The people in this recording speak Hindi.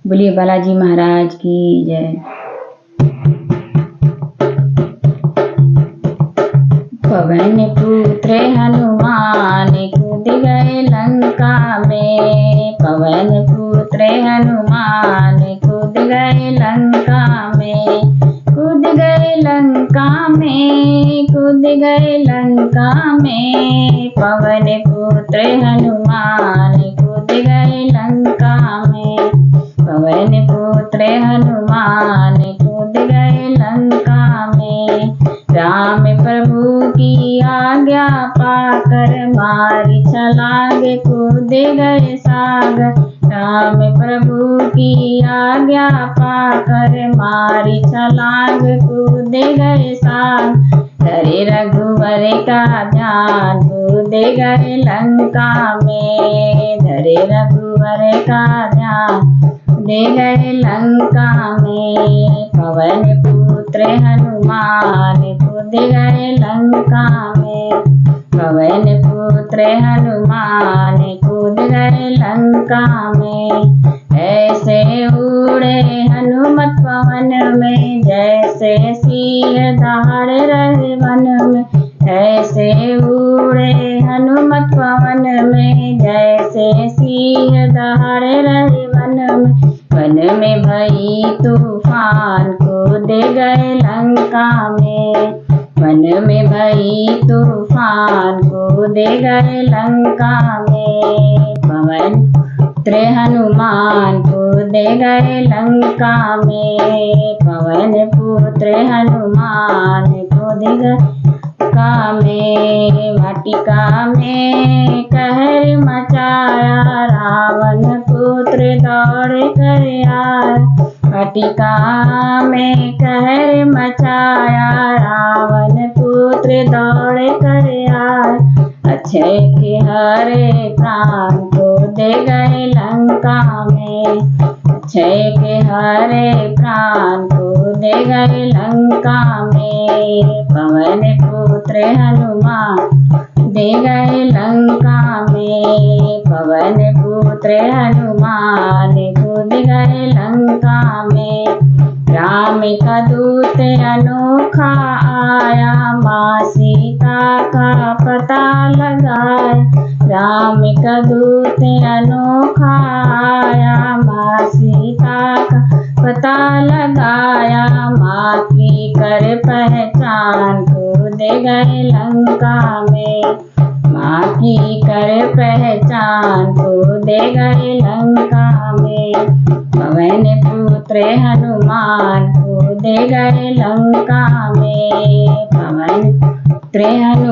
बोलिए बालाजी महाराज की जय। पवन पुत्र हनुमान कूद गए लंका में। पवन पुत्र हनुमान कूद गए लंका में। कूद गए लंका में, कूद गए लंका में। पवन पुत्र हनुमान कूद गए लंका में। पवन पुत्र हनुमान कूद गए लंका में। राम प्रभु की आज्ञा पाकर मारी छलांग कूद गए सागर। राम प्रभु की आज्ञा पाकर मारी छलांग कूद गए सागर। धरे रघुवर का ध्यान कूद गए लंका में। धरे रघुवर का ध्यान दे गए लंका में। पवन पुत्र हनुमान कूद गए लंका में। पवन पुत्र हनुमान कूद गए लंका में। ऐसे उड़े हनुमत पवन में, जैसे सिंह दहाड़ रहे वन में। ऐसे उड़े हनुमत पवन में, जैसे सिंह दहाड़ रहे वन में। वन में भई तूफान कूद गए लंका में। वन में भई तूफान कूद गए लंका में। पवन पुत्र हनुमान कूद गए लंका में। पवन पुत्र हनुमान कूद गए लंका में। वाटिका में कहर मचाया, रावण पुत्र दौड़ कर आया। वाटिका में कहर मचाया, रावण पुत्र दौड़ कर आया। अक्षय के हरे प्राण कूद गए लंका में। अक्षय के हरे प्राण कूद गए लंका में। पवन पुत्र हनुमान दे गए लंका में। पवन पुत्र हनुमान कूद गए लंका में। राम का दूत अनोखा आया, माँ सीता का पता लगाया। राम का दूत अनोखा आया, माँ सीता का पता लगाया। माँ की कर पहचान कूद गए लंका में। माँ की कर पहचान कूद गए लंका में। पवन पुत्र हनुमान कूद गए लंका में। पवन पुत्र हनुमान